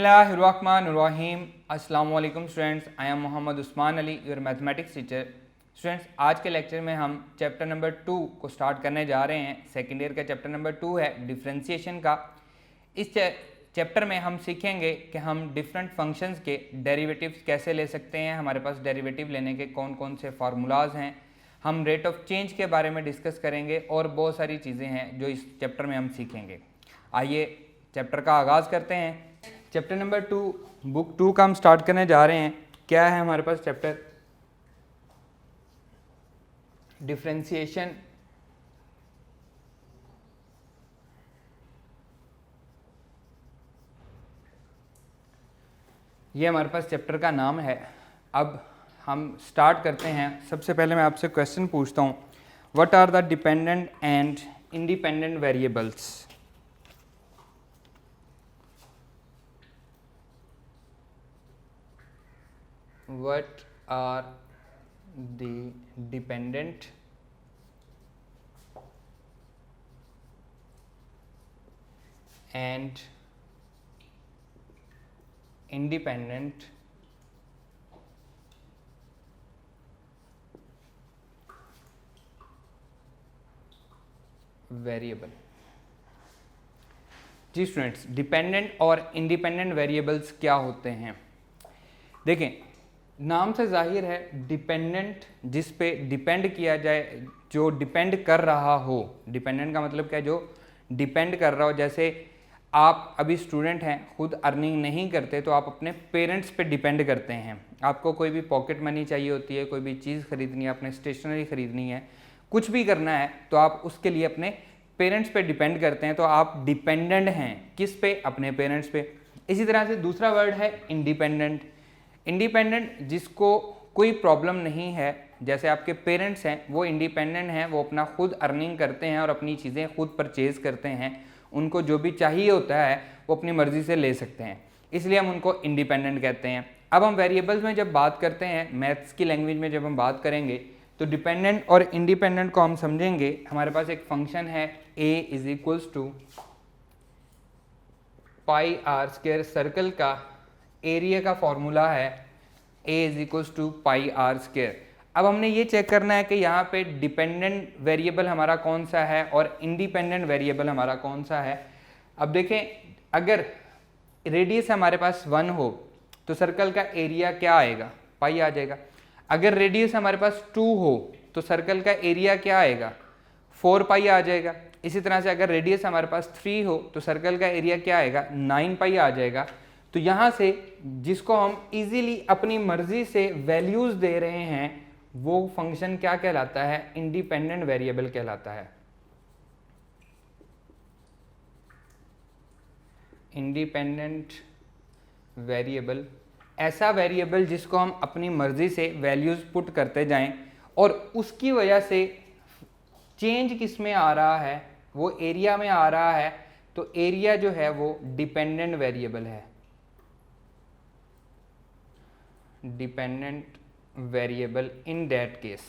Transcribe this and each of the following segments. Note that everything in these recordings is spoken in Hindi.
बिस्मिल्लाहिर्रहमानिर्रहीम। अस्सलाम वालेकुम students, I am Mohammad Usman Ali, your mathematics teacher. Students, आज के लेक्चर में हम चैप्टर नंबर 2 को स्टार्ट करने जा रहे हैं। सेकेंड ईयर का चैप्टर नंबर 2 है डिफरेंशिएशन का। इस चैप्टर में हम सीखेंगे कि हम डिफरेंट फंक्शंस के डेरिवेटिव्स कैसे ले सकते हैं, हमारे पास डेरिवेटिव लेने के कौन कौन से फार्मूलाज हैं। हम रेट ऑफ चेंज के बारे में डिस्कस करेंगे और बहुत सारी चीज़ें हैं जो इस चैप्टर में हम सीखेंगे। आइए चैप्टर का आगाज़ करते हैं। चैप्टर नंबर 2 बुक 2 का हम स्टार्ट करने जा रहे हैं। क्या है हमारे पास चैप्टर? डिफरेंशिएशन। ये हमारे पास चैप्टर का नाम है। अब हम स्टार्ट करते हैं। सबसे पहले मैं आपसे क्वेश्चन पूछता हूँ, what are the dependent and independent variables? What are the dependent and independent variable? जी स्टूडेंट्स, डिपेंडेंट और इंडिपेंडेंट वेरिएबल्स क्या होते हैं? देखें, नाम से जाहिर है डिपेंडेंट जिस पे डिपेंड किया जाए, जो डिपेंड कर रहा हो। डिपेंडेंट का मतलब क्या है? जो डिपेंड कर रहा हो। जैसे आप अभी स्टूडेंट हैं, खुद अर्निंग नहीं करते तो आप अपने पेरेंट्स पे डिपेंड करते हैं। आपको कोई भी पॉकेट मनी चाहिए होती है, कोई भी चीज़ खरीदनी है, अपने स्टेशनरी खरीदनी है, कुछ भी करना है तो आप उसके लिए अपने पेरेंट्स पे डिपेंड करते हैं। तो आप डिपेंडेंट हैं किस पे? अपने पेरेंट्स पे। इसी तरह से दूसरा वर्ड है इंडिपेंडेंट। इंडिपेंडेंट जिसको कोई प्रॉब्लम नहीं है, जैसे आपके पेरेंट्स हैं, वो इंडिपेंडेंट हैं, वो अपना खुद अर्निंग करते हैं और अपनी चीज़ें खुद परचेज़ करते हैं। उनको जो भी चाहिए होता है वो अपनी मर्ज़ी से ले सकते हैं, इसलिए हम उनको इंडिपेंडेंट कहते हैं। अब हम वेरिएबल्स में जब बात करते हैं, मैथ्स की लैंग्वेज में जब हम बात करेंगे तो डिपेंडेंट और इंडिपेंडेंट को हम समझेंगे। हमारे पास एक फंक्शन है a is equals to pi r square. Circle का एरिया का फॉर्मूला है a is equals to pi r square. अब हमने ये चेक करना है कि यहाँ पे डिपेंडेंट वेरिएबल हमारा कौन सा है और इंडिपेंडेंट वेरिएबल हमारा कौन सा है। अब देखें, अगर रेडियस हमारे पास 1 हो तो सर्कल का एरिया क्या आएगा? पाई आ जाएगा। अगर रेडियस हमारे पास 2 हो तो सर्कल का एरिया क्या आएगा? 4 पाई आ जाएगा। इसी तरह से अगर रेडियस हमारे पास 3 हो तो सर्कल का एरिया क्या आएगा? 9 पाई आ जाएगा। तो यहाँ से जिसको हम इजीली अपनी मर्जी से वैल्यूज दे रहे हैं वो फंक्शन क्या कहलाता है? इंडिपेंडेंट वेरिएबल कहलाता है। इंडिपेंडेंट वेरिएबल ऐसा वेरिएबल जिसको हम अपनी मर्जी से वैल्यूज पुट करते जाएं और उसकी वजह से चेंज किस में आ रहा है? वो एरिया में आ रहा है। तो एरिया जो है वो डिपेंडेंट वेरिएबल है। Dependent variable in that case.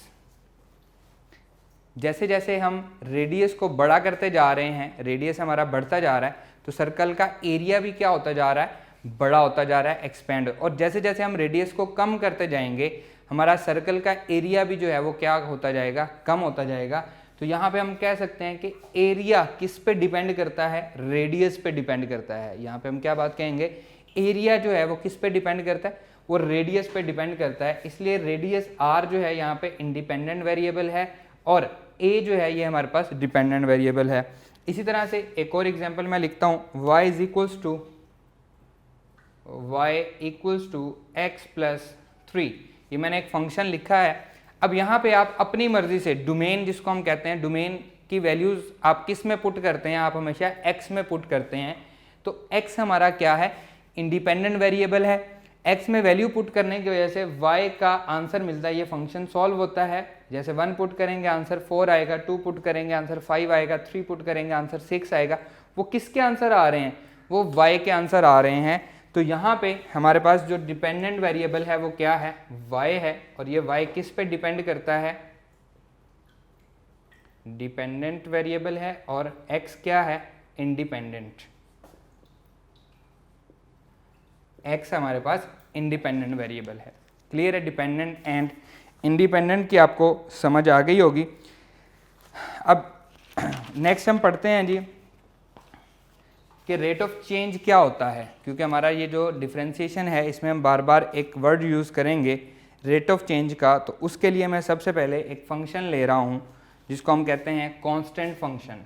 जैसे जैसे हम रेडियस को बड़ा करते जा रहे हैं, रेडियस हमारा बढ़ता जा रहा है, तो सर्कल का एरिया भी क्या होता जा रहा है? बड़ा होता जा रहा है, एक्सपेंड। और जैसे जैसे हम रेडियस को कम करते जाएंगे, हमारा सर्कल का एरिया भी जो है वो क्या होता जाएगा? कम होता जाएगा। तो यहाँ पे हम कह सकते हैं कि एरिया किस पे डिपेंड करता है? रेडियस पे डिपेंड करता है। यहाँ पे हम क्या बात कहेंगे? एरिया जो है वो किस पे डिपेंड करता है? वो रेडियस पे डिपेंड करता है। इसलिए रेडियस r जो है यहाँ पे इंडिपेंडेंट वेरिएबल है और a जो है ये हमारे पास डिपेंडेंट वेरिएबल है। इसी तरह से एक और एग्जांपल मैं लिखता हूँ, y is equals to x plus 3। ये मैंने एक फंक्शन लिखा है। अब यहाँ पे आप अपनी मर्जी से डोमेन, जिसको हम कहते हैं, डोमेन की वैल्यूज आप किस में पुट करते हैं? आप हमेशा x में पुट करते हैं। तो x हमारा क्या है? इंडिपेंडेंट वेरिएबल है। x में वैल्यू पुट करने की वजह से y का आंसर मिलता है। ये फंक्शन सॉल्व होता है। जैसे 1 पुट करेंगे आंसर 4 आएगा, 2 पुट करेंगे आंसर 5 आएगा, 3 पुट करेंगे आंसर 6 आएगा। वो किसके आंसर आ रहे हैं? वो y के आंसर आ रहे हैं। तो यहाँ पे हमारे पास जो डिपेंडेंट वेरिएबल है वो क्या है? y है। और ये y किस पे डिपेंड करता है? डिपेंडेंट वेरिएबल है। और x क्या है? इंडिपेंडेंट। x हमारे पास इंडिपेंडेंट वेरिएबल है। क्लियर है? डिपेंडेंट एंड इंडिपेंडेंट की आपको समझ आ गई होगी। अब नेक्स्ट हम पढ़ते हैं जी कि रेट ऑफ चेंज क्या होता है, क्योंकि हमारा ये जो डिफरेंशिएशन है इसमें हम बार बार एक वर्ड यूज़ करेंगे रेट ऑफ चेंज का। तो उसके लिए मैं सबसे पहले एक फंक्शन ले रहा हूँ जिसको हम कहते हैं constant function.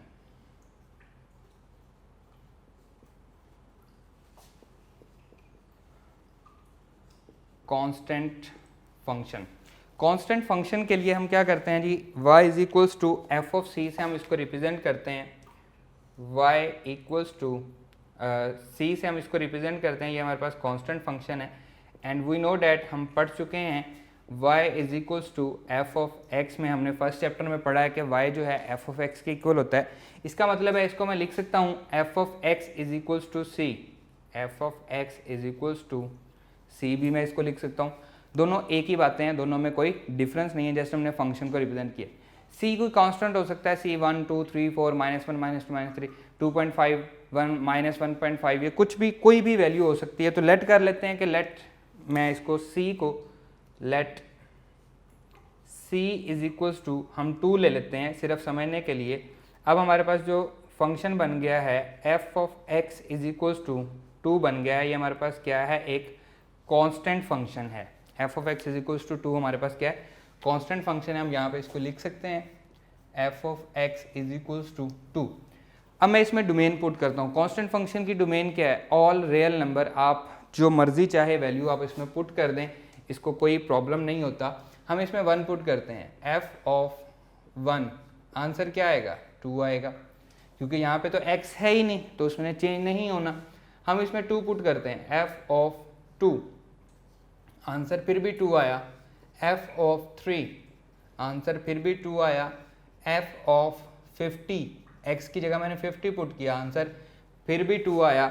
Constant function, constant function के लिए हम क्या करते हैं जी, y is equals to f of c से हम इसको रिप्रेजेंट करते हैं। y इक्वल्स टू सी से हम इसको रिप्रेजेंट करते हैं, ये हमारे पास कांस्टेंट फंक्शन है। एंड वी नो डैट, हम पढ़ चुके हैं y is equals to f of x में, हमने फर्स्ट चैप्टर में पढ़ा है कि y जो है एफ ऑफ एक्स के इक्वल होता है। इसका मतलब है इसको मैं लिख सकता हूँ f of x is equals to c, f of x is equals to c भी मैं इसको लिख सकता हूँ। दोनों एक ही बातें हैं, दोनों में कोई डिफरेंस नहीं है, जैसे हमने फंक्शन को रिप्रेजेंट किया। सी कोई कांस्टेंट हो सकता है, सी 1 2 3 4 -1 -2 -3 2.5 1 -1.5, ये कुछ भी कोई भी वैल्यू हो सकती है। तो लेट कर लेते हैं कि लेट, मैं इसको सी को let see is equals to हम 2 ले लेते हैं सिर्फ समझने के लिए। अब हमारे पास जो फंक्शन बन गया है f of x is equals to 2 बन गया है, ये हमारे पास क्या है, एक कांस्टेंट फंक्शन है। F of x is equals to 2 हमारे पास क्या है, कांस्टेंट फंक्शन है। हम यहाँ पे इसको लिख सकते हैं f of x is equals to 2। अब मैं इसमें डोमेन पुट करता हूँ। कांस्टेंट फंक्शन की डोमेन क्या है, ऑल रियल नंबर। आप जो मर्जी चाहे वैल्यू आप इसमें पुट कर दें, इसको कोई प्रॉब्लम नहीं होता। हम इसमें 1 पुट करते हैं, एफ ऑफ 1, आंसर क्या आएगा, 2 आएगा, क्योंकि यहाँ पे तो x है ही नहीं तो उसमें चेंज नहीं होना। हम इसमें 2 पुट करते हैं, एफ ऑफ 2, आंसर फिर भी 2 आया। एफ ऑफ 3, आंसर फिर भी 2 आया। एफ ऑफ 50, x की जगह मैंने 50 पुट किया, आंसर फिर भी 2 आया।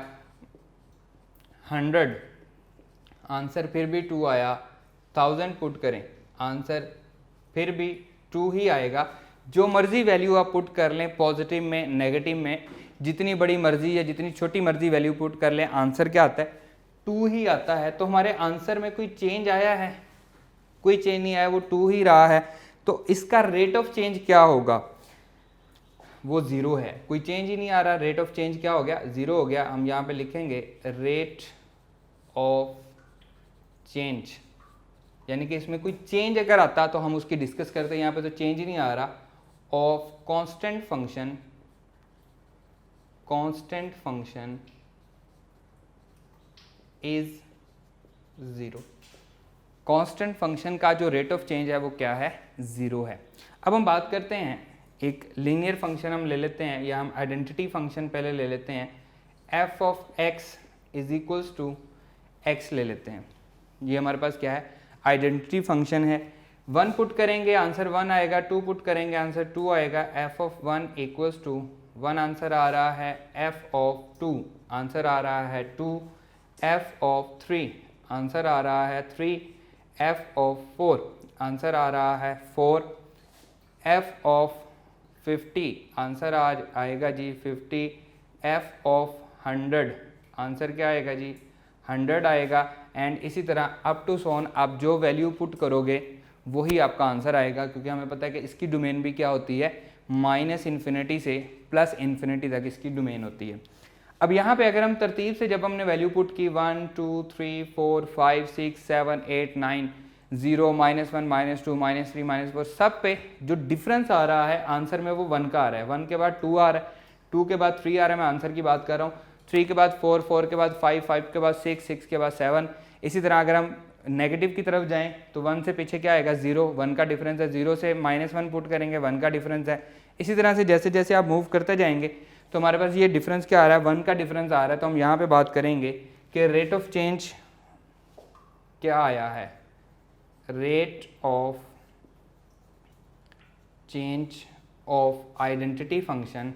100, आंसर फिर भी 2 आया। 1000 पुट करें, आंसर फिर भी 2 ही आएगा। जो मर्जी वैल्यू आप पुट कर लें, पॉजिटिव में नेगेटिव में, जितनी बड़ी मर्जी या जितनी छोटी मर्जी वैल्यू पुट कर लें, आंसर क्या आता है, 2 ही आता है। तो हमारे आंसर में कोई चेंज आया है, कोई चेंज नहीं आया, वो 2 ही रहा है। तो इसका रेट ऑफ चेंज क्या होगा, वो 0 है, कोई चेंज ही नहीं आ रहा। रेट ऑफ चेंज क्या हो गया, 0 हो गया। हम यहाँ पे लिखेंगे रेट ऑफ चेंज, यानी कि इसमें कोई चेंज अगर आता तो हम उसकी डिस्कस करते हैं। यहाँ पे तो चेंज ही नहीं आ रहा। Of constant function, constant function is 0। Constant function का जो रेट ऑफ चेंज है वो क्या है, 0 है। अब हम बात करते हैं, एक लीनियर फंक्शन हम ले लेते हैं, या हम आइडेंटिटी फंक्शन पहले ले लेते हैं। F of x is equals to x ले लेते हैं। ये हमारे पास क्या है, आइडेंटिटी फंक्शन है। 1 पुट करेंगे, आंसर 1 आएगा। 2 पुट करेंगे, आंसर 2 आएगा। F of 1 equals to 1, answer आ रहा है। एफ ऑफ 2, आंसर आ रहा है 2। एफ ऑफ 3, आंसर आ रहा है 3। एफ ऑफ 4, आंसर आ रहा है 4। एफ ऑफ 50, आंसर आएगा जी 50। एफ ऑफ 100, आंसर क्या आएगा जी, 100 आएगा। एंड इसी तरह अप टू सोन, आप जो वैल्यू पुट करोगे वही आपका आंसर आएगा, क्योंकि हमें पता है कि इसकी डोमेन भी क्या होती है, -∞ से +∞ तक इसकी डोमेन होती है। अब यहाँ पे अगर हम तरतीब से जब हमने वैल्यू पुट की 1 2 3 4 5 6 7 8 9 0 -1 -2 -3 -4, सब पे जो डिफरेंस आ रहा है आंसर में वो 1 का आ रहा है। 1 के बाद 2 आ रहा है, 2 के बाद 3 आ रहा है, मैं आंसर की बात कर रहा हूँ। 3 के बाद 4, 4 के बाद 5, 5 के बाद 6, 6 के बाद 7। इसी तरह अगर हम नेगेटिव की तरफ जाएं तो 1 से पीछे क्या आएगा, 0, 1 का डिफरेंस है। 0 से -1 पुट करेंगे, 1 का डिफरेंस है। इसी तरह से जैसे जैसे आप मूव करते जाएंगे तो हमारे पास ये डिफरेंस क्या आ रहा है, 1 का डिफरेंस आ रहा है। तो हम यहाँ पे बात करेंगे कि रेट ऑफ चेंज क्या आया है, rate of change of identity function,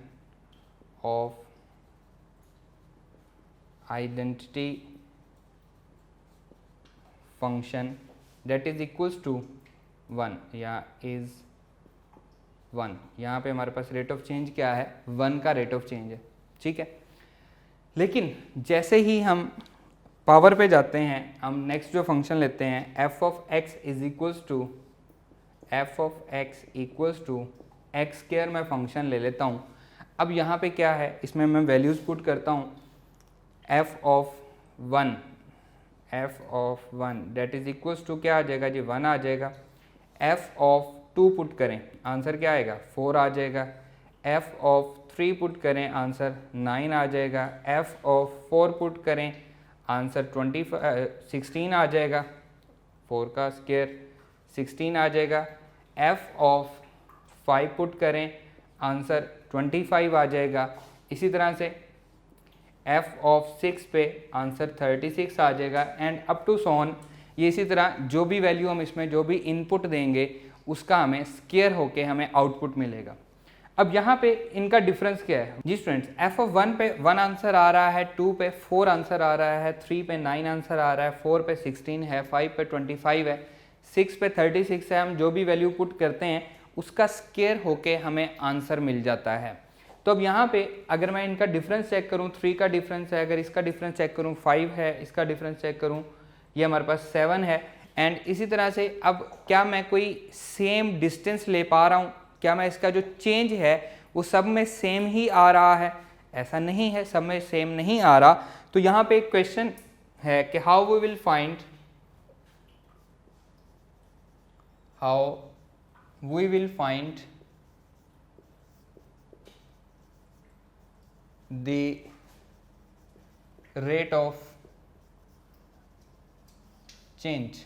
of identity function that is equals to 1 या इज 1। यहाँ पे हमारे पास रेट ऑफ चेंज क्या है, 1 का रेट ऑफ चेंज है, ठीक है। लेकिन जैसे ही हम पावर पे जाते हैं, हम नेक्स्ट जो फंक्शन लेते हैं f of x is equals to x square मैं फंक्शन ले लेता हूँ। अब यहाँ पे क्या है, इसमें मैं वैल्यूज़ पुट करता हूँ, f of one that is equals to क्या आ जाएगा जी, 1 आ जाएगा। एफ ऑफ 2 पुट करें, आंसर क्या आएगा, 4 आ जाएगा। एफ ऑफ 3 पुट करें, आंसर 9 आ जाएगा। एफ ऑफ 4 पुट करें, आंसर 16 आ जाएगा। 4 का स्क्वायर 16 आ जाएगा। एफ ऑफ 5 पुट करें, आंसर 25 आ जाएगा। इसी तरह से एफ ऑफ 6 पे आंसर 36 आ जाएगा and up to so on. ये इसी तरह जो भी वैल्यू हम इसमें जो भी इनपुट देंगे उसका हमें स्क्वायर होके हमें आउटपुट मिलेगा। अब यहाँ पे इनका डिफरेंस क्या है जी स्टूडेंट्स, एफ ऑफ 1 पे 1 आंसर आ रहा है, 2 पे 4 आंसर आ रहा है, 3 पे 9 आंसर आ रहा है, 4 पे 16 है, 5 पे 25 है, 6 पे 36 है। हम जो भी वैल्यू पुट करते हैं उसका स्क्वायर होके हमें आंसर मिल जाता है। तो अब यहाँ पे अगर मैं इनका डिफरेंस चेक करूँ, 3 का डिफरेंस है, अगर इसका डिफरेंस चेक करूँ 5 है, इसका डिफरेंस चेक करूँ ये हमारे पास 7 है एंड इसी तरह से अब क्या मैं कोई सेम डिस्टेंस ले पा रहा हूँ, क्या मैं इसका जो चेंज है वो सब में सेम ही आ रहा है, ऐसा नहीं है, सब में सेम नहीं आ रहा। तो यहाँ पे एक क्वेश्चन है कि how we will find the rate of change,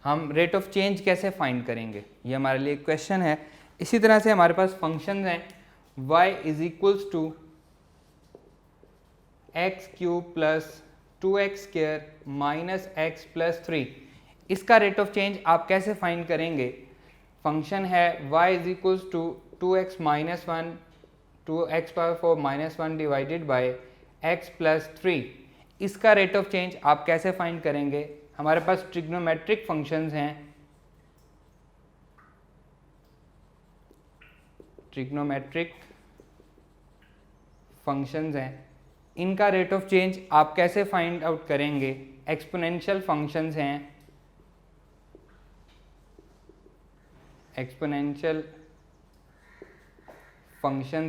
हम रेट ऑफ चेंज कैसे फाइंड करेंगे, ये हमारे लिए क्वेश्चन है। इसी तरह से हमारे पास फंक्शन है y is equals to x cube plus 2x square minus x plus 3। इसका रेट ऑफ चेंज आप कैसे फाइंड करेंगे, फंक्शन है y is equals to 2x minus 1 2x power 4 minus 1 divided by x plus 3। इसका रेट ऑफ चेंज आप कैसे फाइंड करेंगे, हमारे पास ट्रिग्नोमेट्रिक फंक्शंस हैं, इनका रेट ऑफ चेंज आप कैसे फाइंड आउट करेंगे, एक्सपोनेंशियल फंक्शंस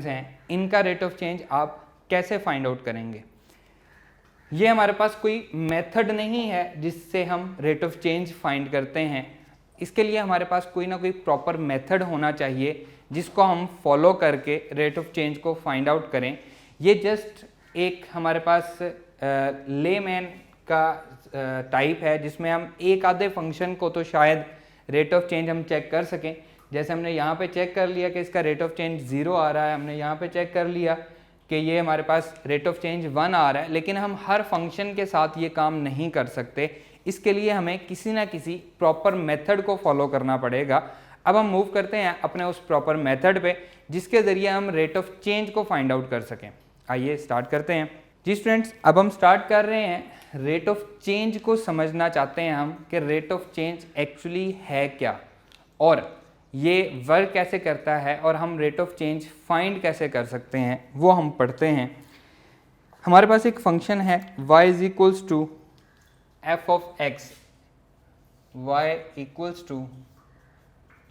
हैं, इनका रेट ऑफ चेंज आप कैसे फाइंड आउट करेंगे। ये हमारे पास कोई मेथड नहीं है जिससे हम रेट ऑफ चेंज फाइंड करते हैं, इसके लिए हमारे पास कोई ना कोई प्रॉपर मेथड होना चाहिए जिसको हम फॉलो करके रेट ऑफ चेंज को फाइंड आउट करें। ये जस्ट एक हमारे पास लेमैन का टाइप है जिसमें हम एक आधे फंक्शन को तो शायद रेट ऑफ चेंज हम चेक कर सकें। जैसे हमने यहाँ पे चेक कर लिया कि इसका रेट ऑफ चेंज 0 आ रहा है, हमने यहाँ पे चेक कर लिया कि ये हमारे पास रेट ऑफ चेंज 1 आ रहा है, लेकिन हम हर फंक्शन के साथ ये काम नहीं कर सकते। इसके लिए हमें किसी ना किसी प्रॉपर मेथड को फॉलो करना पड़ेगा। अब हम मूव करते हैं अपने उस प्रॉपर मेथड पे जिसके ज़रिए हम रेट ऑफ चेंज को फाइंड आउट कर सकें। आइए स्टार्ट करते हैं जी स्टूडेंट्स। अब हम स्टार्ट कर रहे हैं रेट ऑफ चेंज को समझना चाहते हैं हम कि रेट ऑफ चेंज एक्चुअली है क्या और ये वर्क कैसे करता है और हम रेट ऑफ चेंज फाइंड कैसे कर सकते हैं, वो हम पढ़ते हैं। हमारे पास एक फंक्शन है y is equals to f of x, y equals to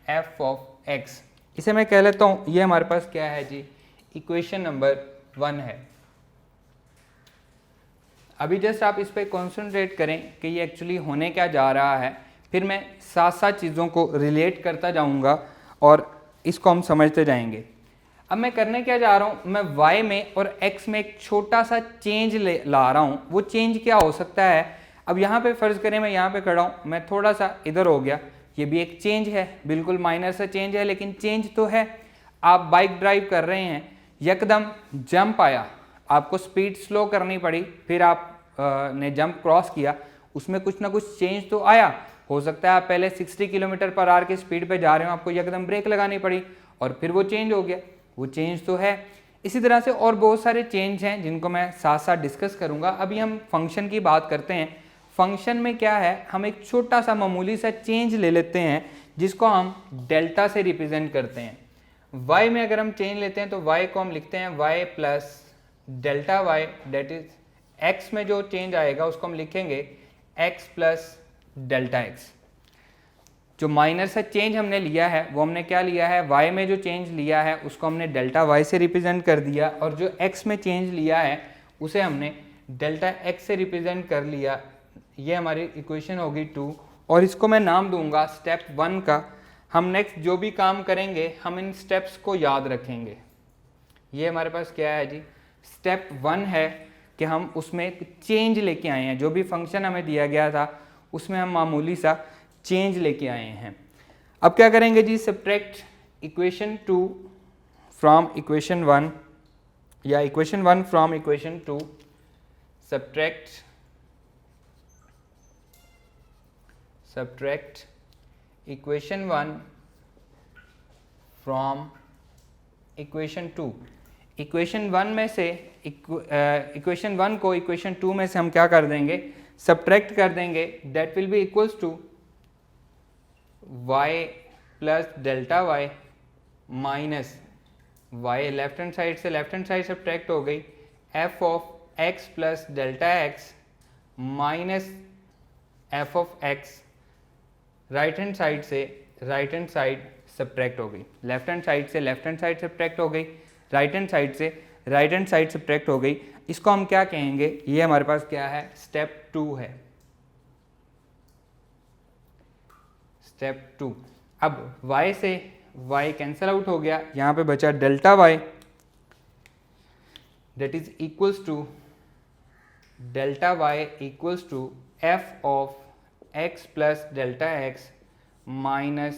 f of x. इसे मैं कह लेता हूँ ये हमारे पास क्या है जी, इक्वेशन नंबर 1 है। अभी जस्ट आप इस पर कॉन्सेंट्रेट करें कि ये एक्चुअली होने क्या जा रहा है, फिर मैं साथ साथ चीज़ों को रिलेट करता जाऊंगा और इसको हम समझते जाएंगे। अब मैं करने क्या जा रहा हूँ, मैं y में और x में एक छोटा सा चेंज ला रहा हूँ। वो चेंज क्या हो सकता है, अब यहाँ पे फ़र्ज़ करें मैं यहाँ पे खड़ा हूँ, मैं थोड़ा सा इधर हो गया, ये भी एक चेंज है, बिल्कुल माइनर सा चेंज है लेकिन चेंज तो है। आप बाइक ड्राइव कर रहे हैं, यकदम जंप आया, आपको स्पीड स्लो करनी पड़ी, फिर आप ने जंप क्रॉस किया, उसमें कुछ ना कुछ चेंज तो आया। हो सकता है आप पहले 60 किलोमीटर पर आवर की स्पीड पे जा रहे हो, आपको यकदम ब्रेक लगानी पड़ी और फिर वो चेंज हो गया, वो चेंज तो है। इसी तरह से और बहुत सारे चेंज हैं जिनको मैं साथ साथ डिस्कस करूंगा। अभी हम फंक्शन की बात करते हैं। फंक्शन में क्या है, हम एक छोटा सा मामूली सा चेंज ले लेते हैं जिसको हम डेल्टा से रिप्रेजेंट करते हैं। y में अगर हम चेंज लेते हैं तो y को हम लिखते हैं y plus delta y that is x में जो चेंज आएगा उसको हम लिखेंगे x प्लस डेल्टा एक्स। जो माइनर सा चेंज हमने लिया है वो हमने क्या लिया है, y में जो चेंज लिया है उसको हमने डेल्टा y से रिप्रेजेंट कर दिया, और जो x में चेंज लिया है उसे हमने डेल्टा x से रिप्रेजेंट कर लिया। ये हमारी इक्वेशन होगी 2, और इसको मैं नाम दूंगा स्टेप 1 का। हम नेक्स्ट जो भी काम करेंगे हम इन स्टेप्स को याद रखेंगे। ये हमारे पास क्या है जी, स्टेप 1 है कि हम उसमें चेंज लेके आए हैं। जो भी फंक्शन हमें दिया गया था उसमें हम मामूली सा चेंज लेके आए हैं। अब क्या करेंगे जी, सब्ट्रैक्ट इक्वेशन 2 फ्रॉम इक्वेशन 1, या equation 1 from equation 2, subtract equation 1 from equation 2। Equation 1 में से इक्वेशन 1 को इक्वेशन 2 में से हम क्या कर देंगे, सब्ट्रैक्ट कर देंगे। That will be equals to y plus delta y minus y, left hand side से लेफ्ट हैंड साइड सब्ट्रैक्ट हो गई, f of x plus delta x minus f of x, right hand side से राइट हैंड साइड सब्ट्रैक्ट हो गई, लेफ्ट हैंड साइड से लेफ्ट हैंड साइड सब्ट्रैक्ट हो गई, राइट हैंड साइड से राइट हैंड साइड सब्ट्रैक्ट हो गई। इसको हम क्या कहेंगे, ये हमारे पास क्या है, स्टेप 2 है, स्टेप 2। अब y से y कैंसिल आउट हो गया, यहाँ पे बचा delta y, that is equals to delta y equals to f of x plus delta x minus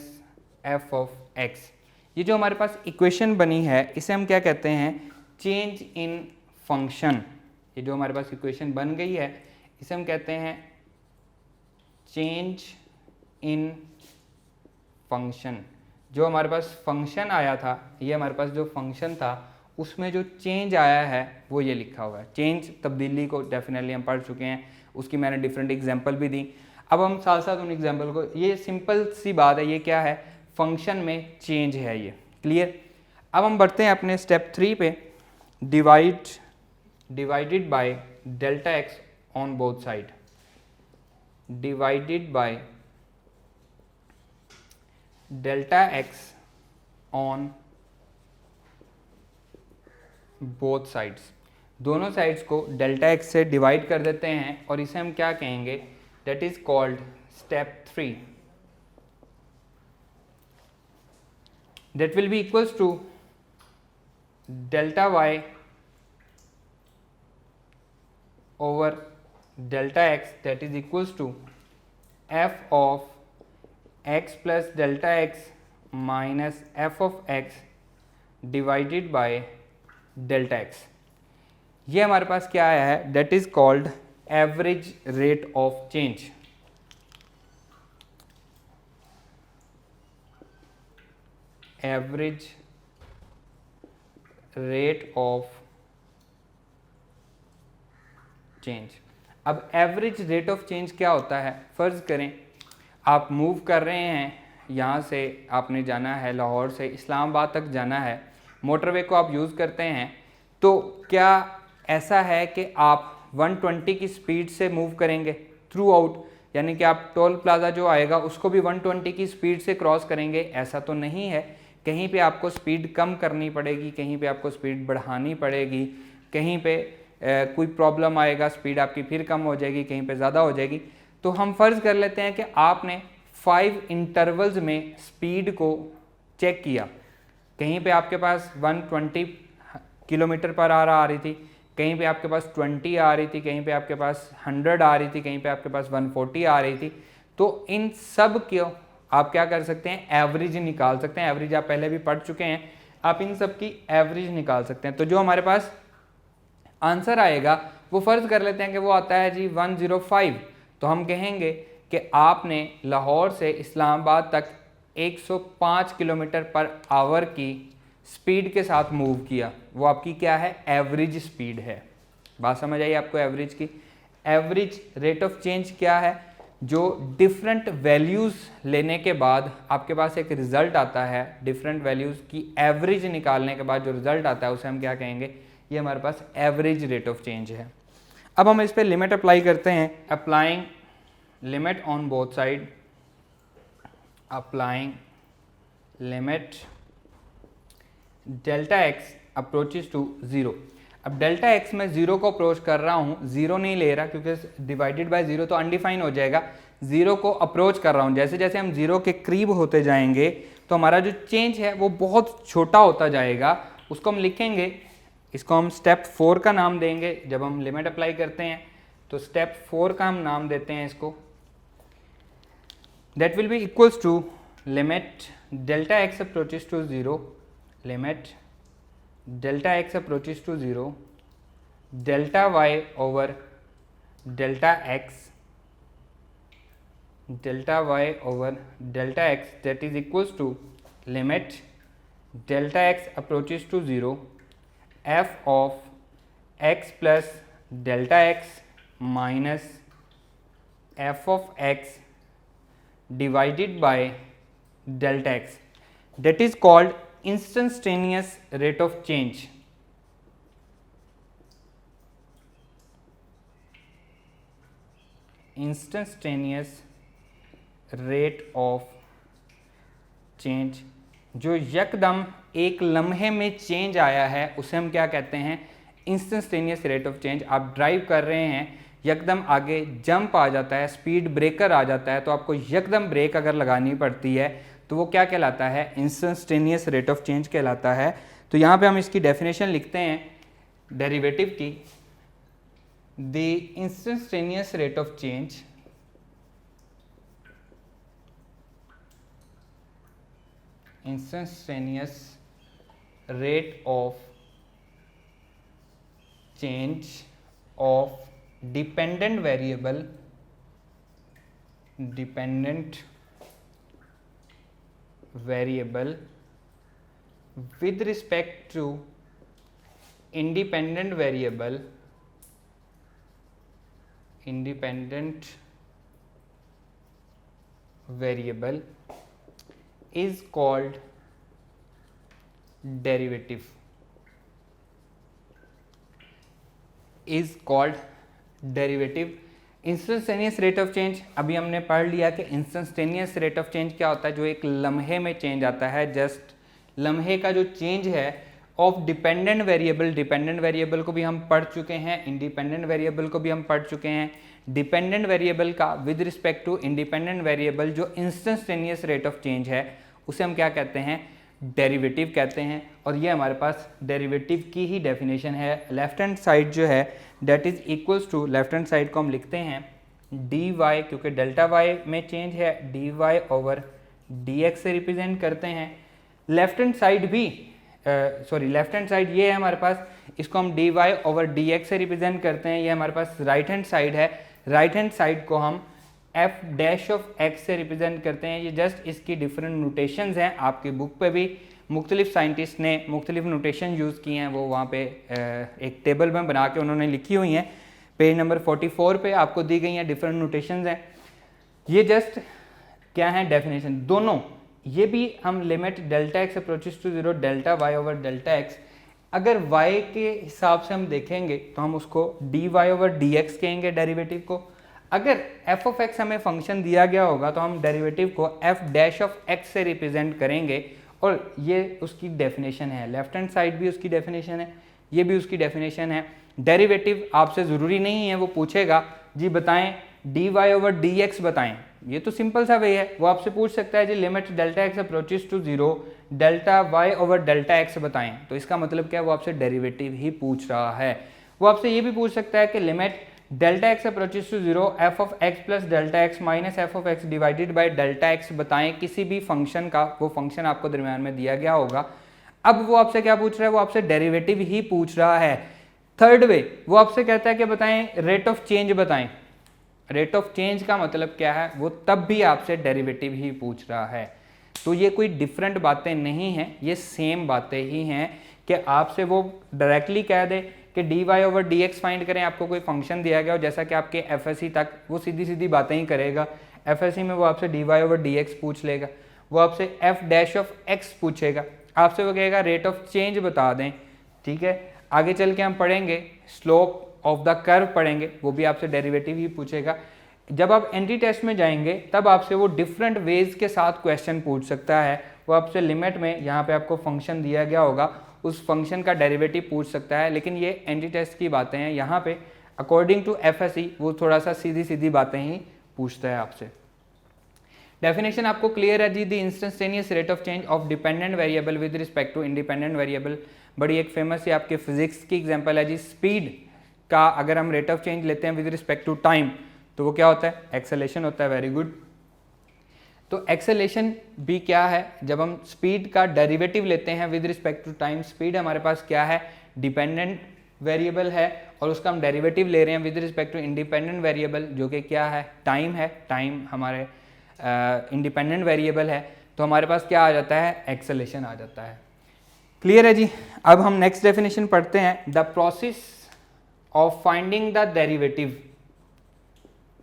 f of x। ये जो हमारे पास इक्वेशन बनी है इसे हम क्या कहते हैं, चेंज इन फंक्शन। ये जो हमारे पास इक्वेशन बन गई है इसे हम कहते हैं चेंज इन फंक्शन। जो हमारे पास फंक्शन आया था, ये हमारे पास जो फंक्शन था उसमें जो चेंज आया है वो ये लिखा हुआ है। चेंज तब्दीली को डेफिनेटली हम पढ़ चुके हैं, उसकी मैंने डिफरेंट एग्जांपल भी दी। अब हम साथ साथ उन एग्जांपल को, ये सिंपल सी बात है, ये क्या है, फंक्शन में चेंज है, ये क्लियर। अब हम बढ़ते हैं अपने स्टेप 3 पे, divided by delta x on both side, divided by delta x on both sides. दोनों साइड्स को डेल्टा एक्स से डिवाइड कर देते हैं और इसे हम क्या कहेंगे, that is called step 3। That will be equals to delta y over delta x, that is equals to f of x plus delta x minus f of x divided by delta x। ये हमारे पास क्या आया है, that is called average rate of change। average rate of change. अब एवरेज रेट ऑफ चेंज क्या होता है, फ़र्ज़ करें आप मूव कर रहे हैं, यहाँ से आपने जाना है, लाहौर से इस्लामाबाद तक जाना है, मोटरवे को आप यूज़ करते हैं, तो क्या ऐसा है कि आप 120 की स्पीड से मूव करेंगे थ्रू आउट, यानी कि आप टोल प्लाज़ा जो आएगा उसको भी 120 की स्पीड से क्रॉस करेंगे? ऐसा तो नहीं है, कहीं पे आपको स्पीड कम करनी पड़ेगी, कहीं पे आपको स्पीड बढ़ानी पड़ेगी, कहीं पे कोई प्रॉब्लम आएगा, स्पीड आपकी फिर कम हो जाएगी, कहीं पे ज़्यादा हो जाएगी। तो हम फ़र्ज़ कर लेते हैं कि आपने 5 इंटरवल्स में स्पीड को चेक किया, कहीं पे आपके पास 120 किलोमीटर पर आवर आ रही थी, कहीं पे आपके पास 20 आ रही थी, कहीं पे आपके पास 100 आ रही थी, कहीं पे आपके पास 140 आ रही थी। तो इन सब को आप क्या कर सकते हैं, एवरेज निकाल सकते हैं। एवरेज आप पहले भी पढ़ चुके हैं, आप इन सब की एवरेज निकाल सकते हैं। तो जो हमारे पास आंसर आएगा वो फ़र्ज़ कर लेते हैं कि वो आता है जी 105। तो हम कहेंगे कि आपने लाहौर से इस्लामाबाद तक 105 किलोमीटर पर आवर की स्पीड के साथ मूव किया, वो आपकी क्या है, एवरेज स्पीड है। बात समझ आई आपको एवरेज की? एवरेज रेट ऑफ चेंज क्या है, जो डिफरेंट वैल्यूज़ लेने के बाद आपके पास एक रिज़ल्ट आता है, डिफरेंट वैल्यूज़ की एवरेज निकालने के बाद जो रिज़ल्ट आता है उसे हम क्या कहेंगे, ये हमारे पास एवरेज रेट ऑफ चेंज है। अब हम इस पर लिमिट अप्लाई करते हैं, applying limit on both side, applying limit delta x approaches to 0। अब डेल्टा एक्स में 0 को अप्रोच कर रहा हूँ, 0 नहीं ले रहा क्योंकि डिवाइडेड बाय 0 तो अनडिफाइन हो जाएगा, 0 को अप्रोच कर रहा हूँ। जैसे जैसे हम 0 के करीब होते जाएंगे तो हमारा जो चेंज है वो बहुत छोटा होता जाएगा, उसको हम लिखेंगे, इसको हम स्टेप 4 का नाम देंगे। जब हम लिमिट अप्लाई करते हैं तो स्टेप 4 का हम नाम देते हैं इसको, that will be equals to limit delta x approaches to 0, limit delta x approaches to 0 delta y over delta x, delta y over delta x that is equals to limit delta x approaches to 0 f of x plus delta x minus f of x divided by delta x, that is called instantaneous rate of change. Instantaneous rate of change, जो यकदम एक लम्हे में चेंज आया है उसे हम क्या कहते हैं, इंस्टेंटेनियस रेट ऑफ चेंज। आप ड्राइव कर रहे हैं, यकदम आगे जंप आ जाता है, स्पीड ब्रेकर आ जाता है, तो आपको यकदम ब्रेक अगर लगानी पड़ती है तो वो क्या कहलाता है, इंस्टेंटेनियस रेट ऑफ चेंज कहलाता है। तो यहाँ पे हम इसकी डेफिनेशन लिखते हैं डेरिवेटिव की, the instantaneous rate of change instantaneous rate of change of dependent variable with respect to independent variable is called derivative, instantaneous rate of change अभी हमने पढ़ लिया कि इंस्टेंटेनियस रेट ऑफ चेंज क्या होता है, जो एक लम्हे में चेंज आता है, जस्ट लम्हे का जो चेंज है ऑफ डिपेंडेंट वेरिएबल को भी हम पढ़ चुके हैं, इंडिपेंडेंट वेरिएबल को भी हम पढ़ चुके हैं। डिपेंडेंट वेरिएबल का with respect to independent variable जो इंस्टेंटेनियस रेट ऑफ चेंज है उसे हम क्या कहते हैं, डेरिवेटिव कहते हैं। और ये हमारे पास डेरिवेटिव की ही डेफिनेशन है। लेफ्ट हैंड साइड जो है that is equals to, left hand side को हम लिखते हैं डी वाई, क्योंकि डेल्टा वाई में चेंज है, d y over d x से रिप्रेजेंट करते हैं। लेफ्ट हैंड साइड भी लेफ्ट हैंड साइड ये है हमारे पास, इसको हम d y over d x से रिप्रेजेंट करते हैं। ये हमारे पास राइट हैंड साइड है, राइट हैंड साइड को हम एफ डैश ऑफ एक्स से रिप्रेजेंट करते हैं। ये जस्ट इसकी डिफरेंट नोटेशंस हैं, आपकी बुक पे भी मुख्तलिफ साइंटिस्ट ने मुख्तलिफ नोटेशन यूज़ किए हैं, वो वहाँ पे एक टेबल में बना के उन्होंने लिखी हुई हैं। पेज नंबर 44 पे आपको दी गई हैं, डिफरेंट नोटेशंस हैं। ये जस्ट क्या है डेफिनेशन, दोनों ये भी हम limit delta x approaches to 0 delta y over delta x, अगर y के हिसाब से हम देखेंगे तो हम उसको dy ओवर dx कहेंगे डेरिवेटिव को। अगर f ऑफ x हमें फंक्शन दिया गया होगा तो हम डेरिवेटिव को f डैश ऑफ x से रिप्रेजेंट करेंगे, और ये उसकी डेफिनेशन है। लेफ्ट हैंड साइड भी उसकी डेफिनेशन है, ये भी उसकी डेफिनेशन है। डेरिवेटिव आपसे ज़रूरी नहीं है वो पूछेगा जी बताएं dy ओवर dx बताएं, ये तो सिंपल सा वे है। वो आपसे पूछ सकता है जी limit delta x approaches to 0 delta y over delta x बताएं, तो इसका मतलब क्या है, वो आपसे डेरिवेटिव ही पूछ रहा है। वो आपसे ये भी पूछ सकता है कि limit delta x approaches to 0 f of x plus delta x minus f of x divided by delta x बताएं, किसी भी फंक्शन का, वो फंक्शन आपको दरमियान में दिया गया होगा। अब वो आपसे क्या पूछ रहा है, वो आपसे डेरिवेटिव ही पूछ रहा है। थर्ड वे, वो आपसे कहता है कि बताएं रेट ऑफ चेंज बताएं। रेट ऑफ चेंज का मतलब क्या है, वो तब भी आपसे डेरिवेटिव ही पूछ रहा है। तो ये कोई डिफरेंट बातें नहीं हैं, ये सेम बातें ही हैं कि आपसे वो डायरेक्टली कह दे कि d y over d x find करें, आपको कोई फंक्शन दिया गया हो, जैसा कि आपके एफएससी तक वो सीधी सीधी बातें ही करेगा। एफएससी में वो आपसे d y over d x पूछ लेगा, वो आपसे एफ डैश ऑफ एक्स पूछेगा, आपसे वो कहेगा रेट ऑफ चेंज बता दें। ठीक है, आगे चल के हम पढ़ेंगे स्लोप ऑफ द कर्व पढ़ेंगे, वो भी आपसे डेरिवेटिव ही पूछेगा। जब आप एंटी टेस्ट में जाएंगे तब आपसे वो डिफरेंट वेज के साथ क्वेश्चन पूछ सकता है। वो आपसे लिमिट में यहाँ पे आपको फंक्शन दिया गया होगा, उस फंक्शन का डेरिवेटिव पूछ सकता है, लेकिन ये एंटी टेस्ट की बातें हैं। यहाँ पे अकॉर्डिंग टू एफएससी वो थोड़ा सा सीधी सीधी बातें ही पूछता है आपसे। डेफिनेशन आपको क्लियर है जी। The instantaneous rate of change of dependent variable with respect to independent variable, बड़ी एक फेमस है आपके फिजिक्स की एग्जांपल है जी। स्पीड का अगर हम रेट ऑफ चेंज लेते हैं विद रिस्पेक्ट टू टाइम तो वो क्या होता है, एक्सेलेरेशन होता है। Very good. तो एक्सेलेरेशन भी क्या है, जब हम स्पीड का डेरिवेटिव लेते हैं with respect to time, speed हमारे पास क्या है, डिपेंडेंट वेरिएबल है, और उसका हम डेरिवेटिव ले रहे हैं with respect to independent variable जो कि क्या है, टाइम है। टाइम हमारे इंडिपेंडेंट वेरिएबल है, तो हमारे पास क्या आ जाता है, एक्सेलेरेशन आ जाता है। क्लियर है जी। अब हम नेक्स्ट डेफिनेशन पढ़ते हैं। The process of finding the derivative,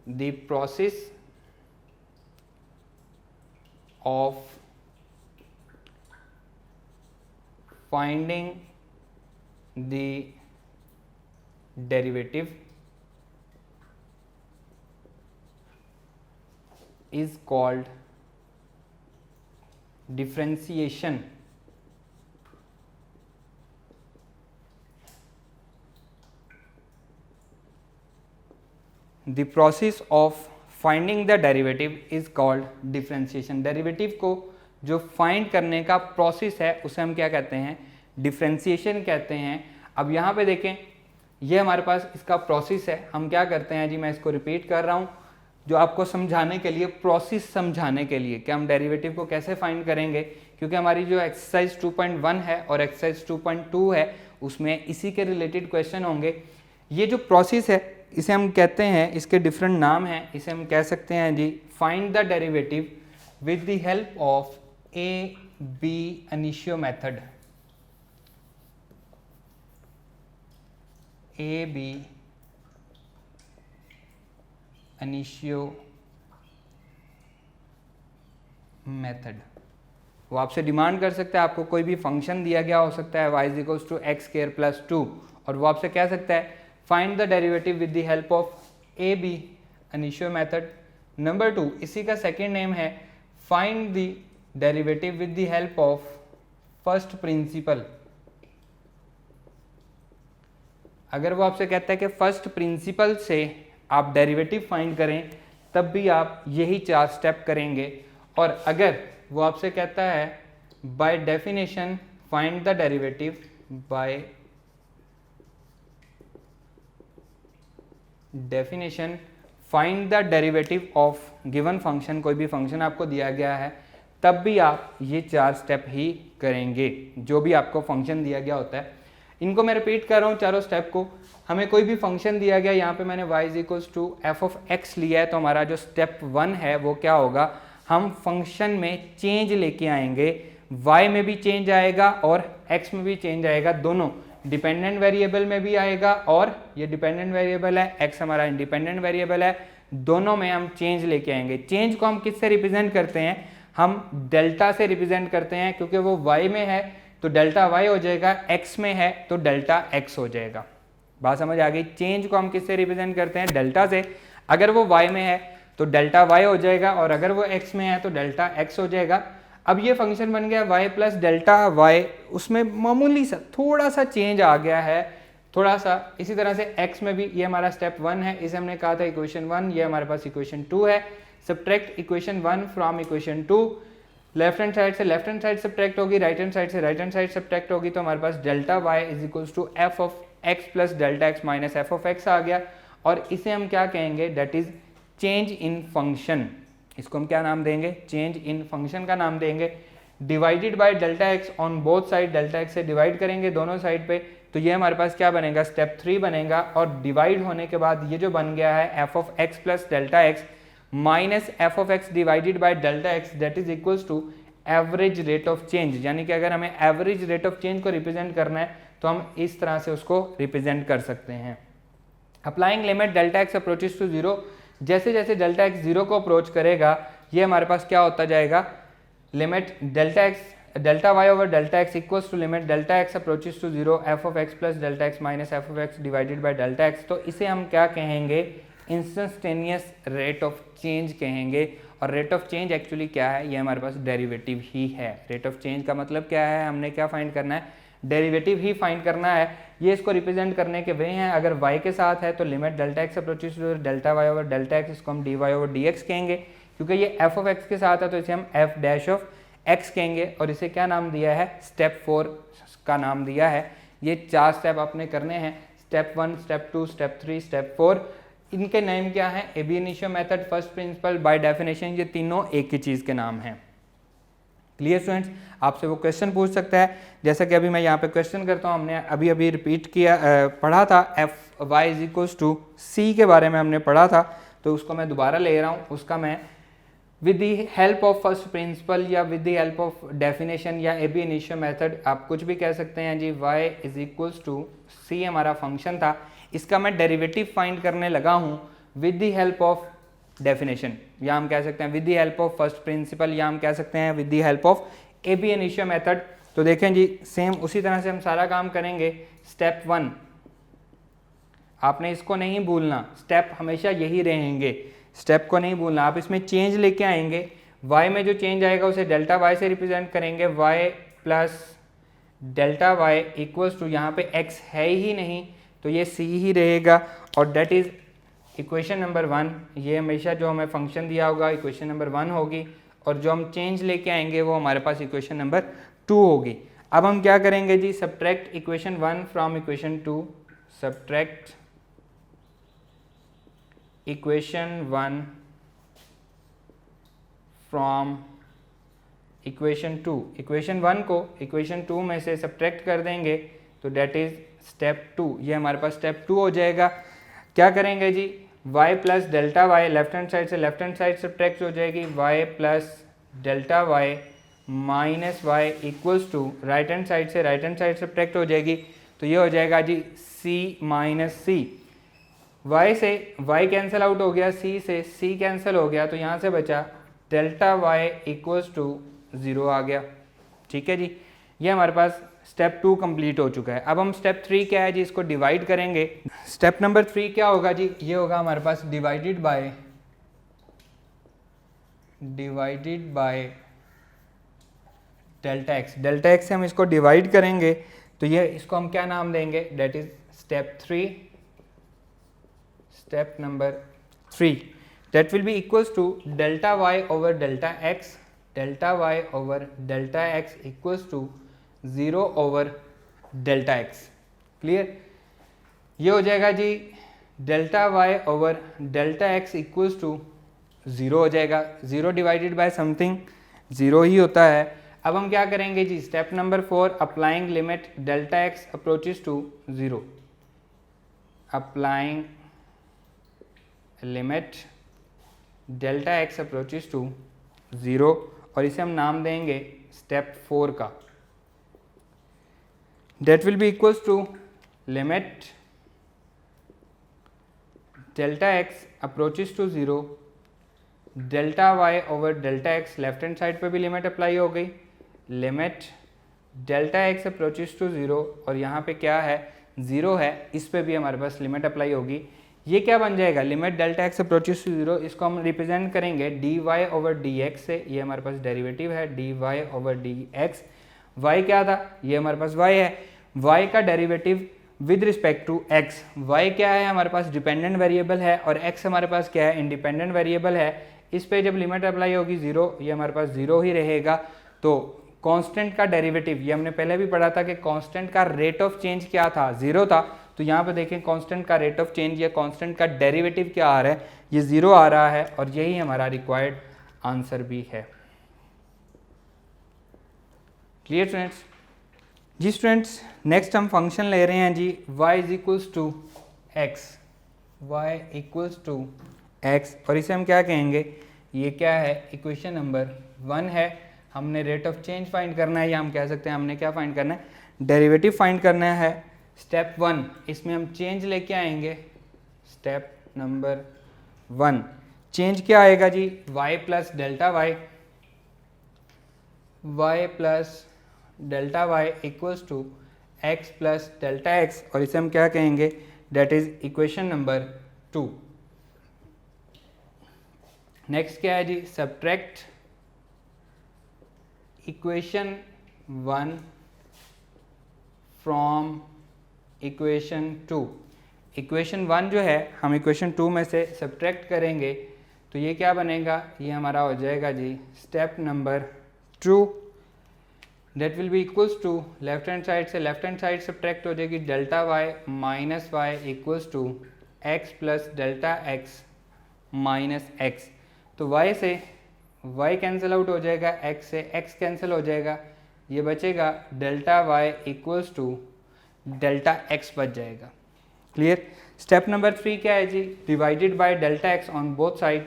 the process of finding the derivative is called differentiation. The process of finding the derivative is called differentiation. Derivative को जो फाइंड करने का प्रोसेस है उसे हम क्या कहते हैं, डिफरेंशिएशन कहते हैं। अब यहाँ पे देखें, ये हमारे पास इसका प्रोसेस है। हम क्या करते हैं जी, मैं इसको रिपीट कर रहा हूँ जो आपको समझाने के लिए, प्रोसेस समझाने के लिए कि हम डेरिवेटिव को कैसे फाइंड करेंगे, क्योंकि हमारी जो एक्सरसाइज 2.1 है और एक्सरसाइज 2.2 है उसमें इसी के रिलेटेड क्वेश्चन होंगे। ये जो प्रोसेस है इसे हम कहते हैं, इसके डिफरेंट नाम हैं। इसे हम कह सकते हैं जी find the derivative with the help of ab initio method. Ab initio method. वो आपसे डिमांड कर सकता है, आपको कोई भी फंक्शन दिया गया हो सकता है y equals to x square plus 2, और वो आपसे कह सकता है find the derivative with the help of ab initio method. Number 2, इसी का सेकेंड नेम है find the derivative with the help of first principle. अगर वो आपसे कहता है कि फर्स्ट प्रिंसिपल से आप डेरिवेटिव फाइंड करें तब भी आप यही 4 स्टेप करेंगे। और अगर वो आपसे कहता है by definition find the derivative, by definition find the derivative of given function, कोई भी फंक्शन आपको दिया गया है, तब भी आप ये 4 स्टेप ही करेंगे जो भी आपको फंक्शन दिया गया होता है। इनको मैं रिपीट कर रहा हूँ चारों स्टेप को। हमें कोई भी फंक्शन दिया गया, यहाँ पे मैंने y equals to f of x लिया है, तो हमारा जो स्टेप 1 है वो क्या होगा, हम फंक्शन में चेंज लेके आएंगे। y में भी चेंज आएगा और x में भी चेंज आएगा, दोनों डिपेंडेंट वेरिएबल में भी आएगा, और ये डिपेंडेंट वेरिएबल है, x हमारा इंडिपेंडेंट वेरिएबल है, दोनों में हम चेंज लेके आएंगे। चेंज को हम किससे रिप्रेजेंट करते हैं, हम डेल्टा से रिप्रेजेंट करते हैं, क्योंकि वो y में है तो डेल्टा y हो जाएगा, x में है तो डेल्टा x हो जाएगा। बात समझ आ गई। चेंज को हम किससे रिप्रेजेंट करते हैं, डेल्टा से। अगर वो y में है तो डेल्टा y हो जाएगा, और अगर वो x में है तो डेल्टा x हो जाएगा। अब ये फंक्शन बन गया y प्लस डेल्टा y, उसमें मामूली सा थोड़ा सा चेंज आ गया है, थोड़ा सा। इसी तरह से x में भी, ये हमारा स्टेप 1 है, इसे हमने कहा था इक्वेशन 1, ये हमारे पास इक्वेशन 2 है। Subtract equation 1 from equation 2, left hand side से लेफ्ट हैंड साइड सब्ट्रैक्ट होगी, राइट हैंड साइड से राइट हैंड साइड सब्ट्रैक्ट होगी, तो हमारे पास delta y is equals to f of x plus delta x minus f of x आ गया। और इसे हम क्या कहेंगे, that is change in function. इसको हम क्या नाम देंगे, चेंज इन फंक्शन का नाम देंगे। Divided by delta x on both side, delta x से डिवाइड करेंगे दोनों साइड पे, तो ये हमारे पास क्या बनेगा, स्टेप 3 बनेगा। और डिवाइड होने के बाद ये जो बन गया है f of x plus delta x minus f of x divided by delta x, that is equals to average rate of change. यानी कि अगर हमें एवरेज रेट ऑफ चेंज को रिप्रेजेंट करना है तो हम इस तरह से उसको रिप्रेजेंट कर सकते हैं। Applying limit delta x approaches to 0, जैसे जैसे डेल्टा x 0 को अप्रोच करेगा ये हमारे पास क्या होता जाएगा, limit delta x delta y over delta x equals to limit delta x approaches to zero f of x plus delta x minus f of x divided by delta x. तो इसे हम क्या कहेंगे, इंस्टेंटेनियस रेट ऑफ चेंज कहेंगे। और रेट ऑफ चेंज एक्चुअली क्या है, ये हमारे पास डेरिवेटिव ही है। रेट ऑफ चेंज का मतलब क्या है, हमने क्या फाइंड करना है, डेरिवेटिव ही फाइंड करना है। ये इसको रिप्रेजेंट करने के वे हैं, अगर y के साथ है तो limit delta x approaches to delta y over delta x, इसको हम d y over d x कहेंगे। क्योंकि ये एफ ऑफ एक्स के साथ है तो इसे हम एफ डैश ऑफ एक्स कहेंगे। और इसे क्या नाम दिया है, स्टेप 4 का नाम दिया है। ये 4 स्टेप आपने करने हैं, स्टेप 1, स्टेप 2, स्टेप 3, स्टेप 4। इनके नेम क्या हैं, ab initio method, first principle, by definition, ये तीनों एक ही चीज़ के नाम हैं। क्लियर स्टूडेंट्स, आपसे वो क्वेश्चन पूछ सकता है, जैसा कि अभी मैं यहाँ पे क्वेश्चन करता हूँ। हमने अभी रिपीट किया, पढ़ा था f y is equals to c के बारे में हमने पढ़ा था, तो उसको मैं दोबारा ले रहा हूँ। उसका मैं with the help of first principle या with the help of definition या ab initio मेथड, आप कुछ भी कह सकते हैं जी। y is equals to c हमारा फंक्शन था, इसका मैं डेरिवेटिव फाइंड करने लगा हूँ with the help of definition, या हम कह सकते हैं with the help of first principle, या हम कह सकते हैं with the help of ab initio method. तो देखें जी, सेम उसी तरह से हम सारा काम करेंगे। स्टेप 1, आपने इसको नहीं भूलना, स्टेप हमेशा यही रहेंगे, स्टेप को नहीं भूलना। आप इसमें चेंज लेके आएंगे, y में जो चेंज आएगा उसे डेल्टा y से रिप्रेजेंट करेंगे, y plus delta y equals to, यहाँ पे x है ही नहीं तो ये c ही रहेगा, और डेट इज इक्वेशन नंबर 1। ये हमेशा जो हमें फंक्शन दिया होगा इक्वेशन नंबर 1 होगी, और जो हम चेंज लेके आएंगे वो हमारे पास इक्वेशन नंबर 2 होगी। अब हम क्या करेंगे जी, subtract equation 1 from equation 2, subtract equation 1 from equation 2। Equation 1 को इक्वेशन 2 में से सब्ट्रैक्ट कर देंगे तो डेट इज स्टेप 2। ये हमारे पास स्टेप 2 हो जाएगा। क्या करेंगे जी, y plus delta y, left hand side से लेफ्ट हैंड साइड सब्ट्रैक्ट हो जाएगी, y plus delta y minus y equals to, right hand side से राइट हैंड साइड सब्ट्रैक्ट हो जाएगी, तो ये हो जाएगा जी c माइनस सी। y से y कैंसिल आउट हो गया, c से c कैंसिल हो गया, तो यहाँ से बचा डेल्टा y इक्वल्स टू 0 आ गया। ठीक है जी, ये हमारे पास स्टेप 2 कंप्लीट हो चुका है। अब हम स्टेप 3 क्या है जी, इसको डिवाइड करेंगे। स्टेप नंबर 3 क्या होगा जी, ये होगा हमारे पास divided by delta x. Delta x से हम इसको डिवाइड करेंगे तो ये, इसको हम क्या नाम देंगे, that is step 3, step number 3, that will be equals to delta y over delta x, delta y over delta x equals to 0 over delta x। Clear, ये हो जाएगा जी delta y over delta x equals to 0 हो जाएगा। 0 डिवाइडेड बाय समथिंग 0 ही होता है। अब हम क्या करेंगे जी, step number 4, applying limit delta x approaches to 0, applying limit delta x approaches to 0, और इसे हम नाम देंगे स्टेप 4 का। That will be equals to limit delta x approaches to 0, delta y over delta x, left hand side पे भी लिमिट अप्लाई हो गई, limit delta x approaches to 0, और यहाँ पे क्या है 0 है, इस पे भी हमारे पास लिमिट अप्लाई होगी। ये क्या बन जाएगा, limit delta x approaches to 0, इसको हम रिप्रेजेंट करेंगे d y over d x से। ये हमारे पास डेरिवेटिव है d y over d x. Y क्या था, ये हमारे पास y है, y का derivative with respect to x। y क्या है, हमारे पास डिपेंडेंट वेरिएबल है, और x हमारे पास क्या है, इंडिपेंडेंट वेरिएबल है। इस पे जब लिमिट अप्लाई होगी 0, ये हमारे पास 0 ही रहेगा। तो कांस्टेंट का डेरिवेटिव, ये हमने पहले भी पढ़ा था कि कांस्टेंट का रेट ऑफ चेंज क्या था, 0 था। तो यहाँ पे देखें कांस्टेंट का रेट ऑफ चेंज या कांस्टेंट का डेरिवेटिव क्या आ रहा है, ये 0 आ रहा है, और यही हमारा रिक्वायर्ड आंसर भी है। Clear students? जी स्टूडेंट्स, नेक्स्ट हम फंक्शन ले रहे हैं जी y is equals to x, y equals to x, और इसे हम क्या कहेंगे, ये क्या है, इक्वेशन नंबर 1 है। हमने रेट ऑफ चेंज फाइंड करना है, या हम कह सकते हैं हमने क्या फाइंड करना है, डेरिवेटिव फाइंड करना है। स्टेप 1, इसमें हम चेंज लेके आएंगे। स्टेप नंबर 1, चेंज क्या आएगा जी, y plus delta y, y plus delta y equals to x plus delta x, और इसे हम क्या कहेंगे, that is equation number 2। Next क्या है जी, subtract equation 1 from equation 2। Equation 1 जो है हम इक्वेशन 2 में से सब्ट्रैक्ट करेंगे तो ये क्या बनेगा, ये हमारा हो जाएगा जी step number 2। That will be equals to, left hand side से लेफ्ट हैंड साइड सब्ट्रैक्ट हो जाएगी, delta y minus y equals to x plus delta x minus x. तो y से y कैंसिल आउट हो जाएगा, x से x कैंसिल हो जाएगा, ये बचेगा delta y equals to delta x बच जाएगा। क्लियर। स्टेप नंबर 3 क्या है जी, divided by delta x on both side,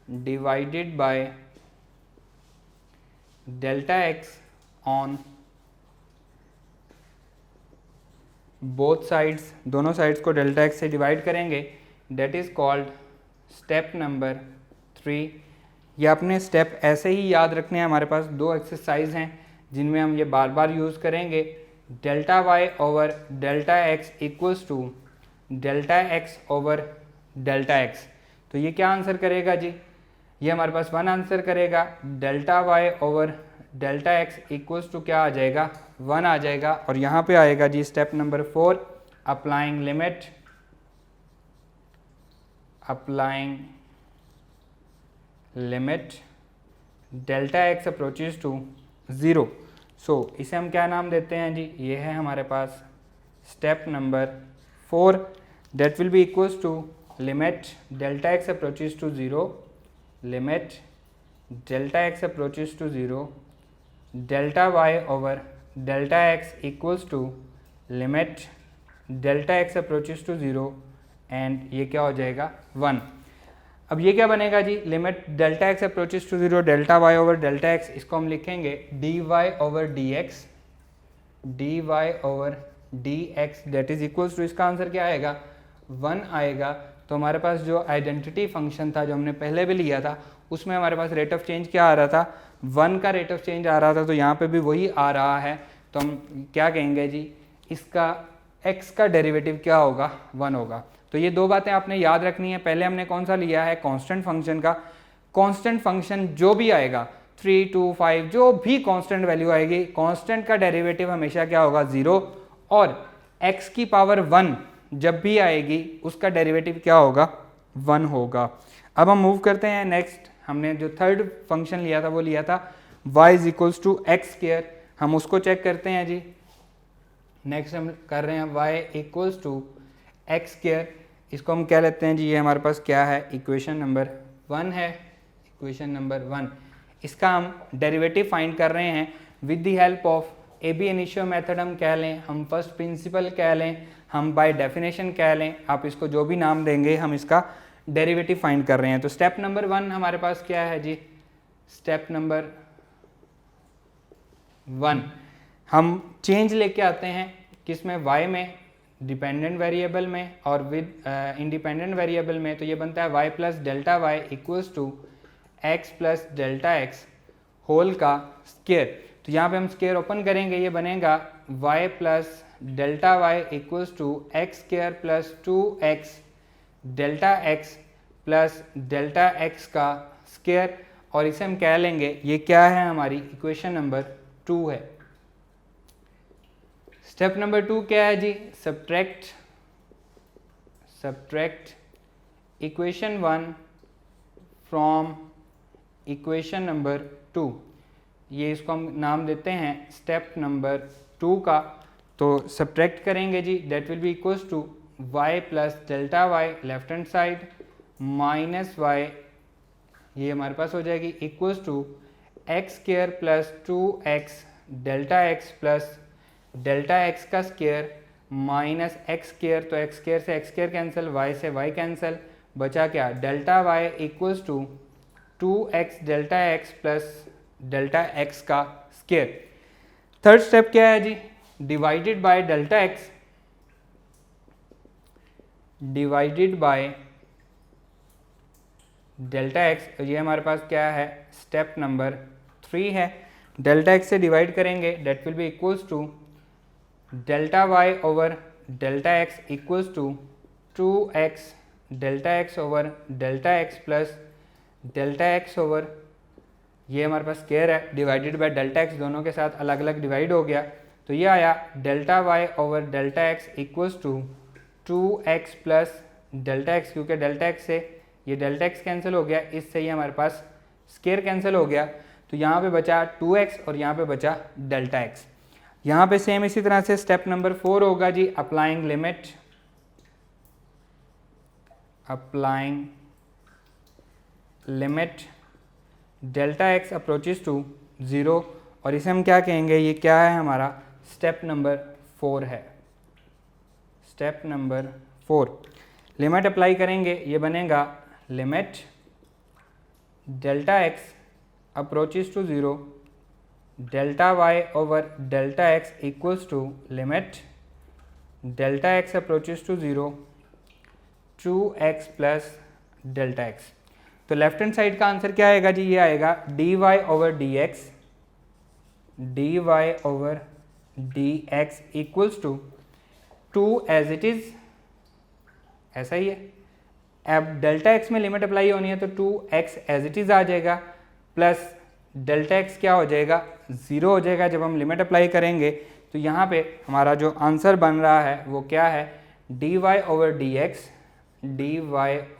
divided by delta x on both sides, दोनों साइड्स को डेल्टा x से डिवाइड करेंगे, that is called step number 3। ये अपने स्टेप ऐसे ही याद रखने हैं, हमारे पास 2 एक्सरसाइज हैं जिनमें हम ये बार बार यूज़ करेंगे। Delta y over delta x equals to delta x over delta x. तो ये क्या आंसर करेगा जी, ये हमारे पास 1 आंसर करेगा। Delta y over delta x equals to क्या आ जाएगा, 1 आ जाएगा। और यहाँ पे आएगा जी step number 4, applying limit, applying limit delta x approaches to 0। So इसे हम क्या नाम देते हैं जी, ये है हमारे पास step number 4। That will be equals to limit delta x approaches to 0, limit delta x approaches to 0 delta y over delta x equals to limit delta x approaches to 0 and ये क्या हो जाएगा 1। अब ये क्या बनेगा जी, limit delta x approaches to 0 delta y over delta x, इसको हम लिखेंगे d y over d x, d y over d x, that is equals to, इसका आंसर क्या आएगा 1 आएगा। तो हमारे पास जो आइडेंटिटी फंक्शन था जो हमने पहले भी लिया था उसमें हमारे पास रेट ऑफ चेंज क्या आ रहा था, 1 का रेट ऑफ चेंज आ रहा था, तो यहाँ पे भी वही आ रहा है। तो हम क्या कहेंगे जी, इसका x का डेरिवेटिव क्या होगा, 1 होगा। तो ये 2 बातें आपने याद रखनी है। पहले हमने कौन सा लिया है, कांस्टेंट फंक्शन का। कांस्टेंट फंक्शन जो भी आएगा 3, 2, 5 जो भी कांस्टेंट वैल्यू आएगी, कांस्टेंट का डेरिवेटिव हमेशा क्या होगा 0, और x की पावर 1 जब भी आएगी उसका डेरिवेटिव क्या होगा 1 होगा। अब हम मूव करते हैं नेक्स्ट। हमने जो थर्ड फंक्शन लिया था वो लिया था y is equals to x square, हम उसको चेक करते हैं जी। नेक्स्ट हम कर रहे हैं y equals to x square, इसको हम क्या लेते हैं जी, ये हमारे पास क्या है, इक्वेशन नंबर 1 है, इक्वेशन नंबर 1। इसका हम डेरिवेटिव फाइंड कर रहे हैं with the help of ab initio method, हम कह लें, हम फर्स्ट प्रिंसिपल कह लें, हम बाय डेफिनेशन कह लें, आप इसको जो भी नाम देंगे, हम इसका डेरिवेटिव फाइंड कर रहे हैं। तो स्टेप नंबर 1 हमारे पास क्या है जी, स्टेप नंबर 1 हम चेंज लेके आते हैं किसमें, y में, डिपेंडेंट वेरिएबल में, और विद इंडिपेंडेंट वेरिएबल में। तो ये बनता है y plus delta y equals to x plus delta x whole का स्क्वायर। तो यहाँ पे हम स्क्वायर ओपन करेंगे, ये बनेगा y plus delta y equals to x square plus 2x delta x plus delta x का स्क्वायर, और इसे हम कह लेंगे, ये क्या है, हमारी इक्वेशन नंबर 2 है। स्टेप नंबर 2 क्या है जी, subtract equation 1 from equation number 2। ये इसको हम नाम देते हैं स्टेप नंबर 2 का। तो सब्ट्रैक्ट करेंगे जी, that will be equals to y plus delta y left hand side minus y, ये हमारे पास हो जाएगी equals to x square plus 2x delta x plus delta x का स्क्वायर माइनस एक्स स्क्वायर, तो एक्स स्क्वायर से एक्स स्क्वायर कैंसिल, y से y कैंसिल, बचा क्या, delta y equals to 2x delta x plus delta x का स्क्वायर। थर्ड स्टेप क्या है जी, divided by delta x, divided by delta x, ये हमारे पास क्या है, स्टेप नंबर 3 है। डेल्टा एक्स से डिवाइड करेंगे, that will be equals to delta y over delta x equals to 2x delta x over delta x plus delta x over, ये हमारे पास स्क्वायर है, डिवाइडेड बाय डेल्टा एक्स, दोनों के साथ अलग अलग डिवाइड हो गया, तो ये आया delta y over delta x equals to 2x plus delta x, क्योंकि डेल्टा एक्स से ये डेल्टा एक्स कैंसिल हो गया, इससे ये हमारे पास स्क्वायर कैंसिल हो गया, तो यहाँ पे बचा 2x और यहाँ पे बचा डेल्टा एक्स। यहाँ पे सेम इसी तरह से स्टेप नंबर 4 होगा जी, applying limit delta x approaches to 0, और इसे हम क्या कहेंगे, ये क्या है हमारा स्टेप नंबर 4 है। स्टेप नंबर 4 लिमिट अप्लाई करेंगे, ये बनेगा limit delta x approaches to 0 delta y over delta x equals to limit delta x approaches to 0 2x plus delta x. तो लेफ्ट हैंड साइड का आंसर क्या आएगा जी, ये आएगा dy over dx equals to 2 as it is, ऐसा ही है। अब डेल्टा एक्स में लिमिट अप्लाई होनी है तो 2x एज इट इज आ जाएगा, प्लस डेल्टा एक्स क्या हो जाएगा, 0 हो जाएगा जब हम लिमिट अप्लाई करेंगे। तो यहाँ पे हमारा जो आंसर बन रहा है वो क्या है, dy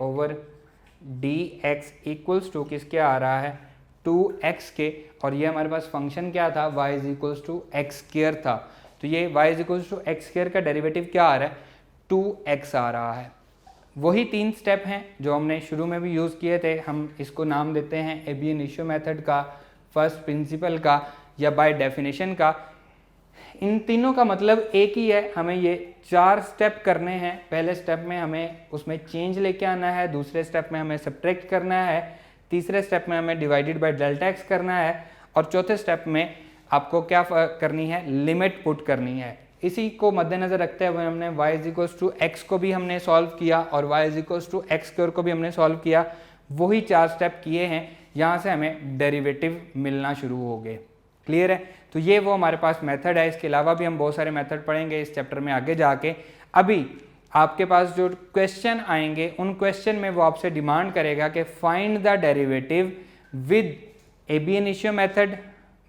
over dx equals to किसके आ रहा है, 2x के, और ये हमारे पास फंक्शन क्या था, y is equals to x square था, तो ये y is equals to x square का डेरिवेटिव क्या आ रहा है, 2x आ रहा है। वही 3 स्टेप हैं जो हमने शुरू में भी यूज़ किए थे, हम इसको नाम देते हैं ab initio मेथड का, फर्स्ट प्रिंसिपल का या बाय डेफिनेशन का। इन तीनों का मतलब एक ही है, हमें ये 4 स्टेप करने हैं। पहले स्टेप में हमें उसमें चेंज लेके आना है, दूसरे स्टेप में हमें सब्ट्रैक्ट करना है, तीसरे स्टेप में हमें डिवाइडेड बाय डेल्टा एक्स करना है, और चौथे स्टेप में आपको क्या करनी है, लिमिट पुट करनी है। इसी को मद्देनजर रखते हुए हमने y is equals to x को भी हमने सॉल्व किया और y is equals to x square को भी हमने सॉल्व किया। वही 4 स्टेप किए हैं, यहाँ से हमें डेरिवेटिव मिलना शुरू हो गए। क्लियर है? तो ये वो हमारे पास मेथड है। इसके अलावा भी हम बहुत सारे मेथड पढ़ेंगे इस चैप्टर में आगे जाके। अभी आपके पास जो क्वेश्चन आएंगे उन क्वेश्चन में वो आपसे डिमांड करेगा कि find the derivative with ab initio method,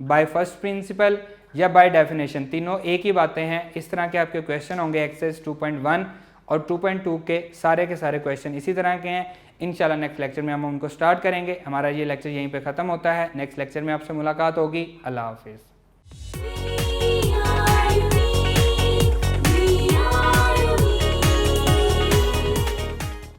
by first principle या बाय डेफिनेशन। तीनों एक ही बातें हैं। इस तरह के आपके क्वेश्चन होंगे एक्सरसाइज 2.1 और 2.2 के सारे क्वेश्चन इसी तरह के हैं। इंशाल्लाह नेक्स्ट लेक्चर में हम उनको स्टार्ट करेंगे। हमारा ये लेक्चर यहीं पे ख़त्म होता है। नेक्स्ट लेक्चर में आपसे मुलाकात होगी। अल्लाह हाफिज़।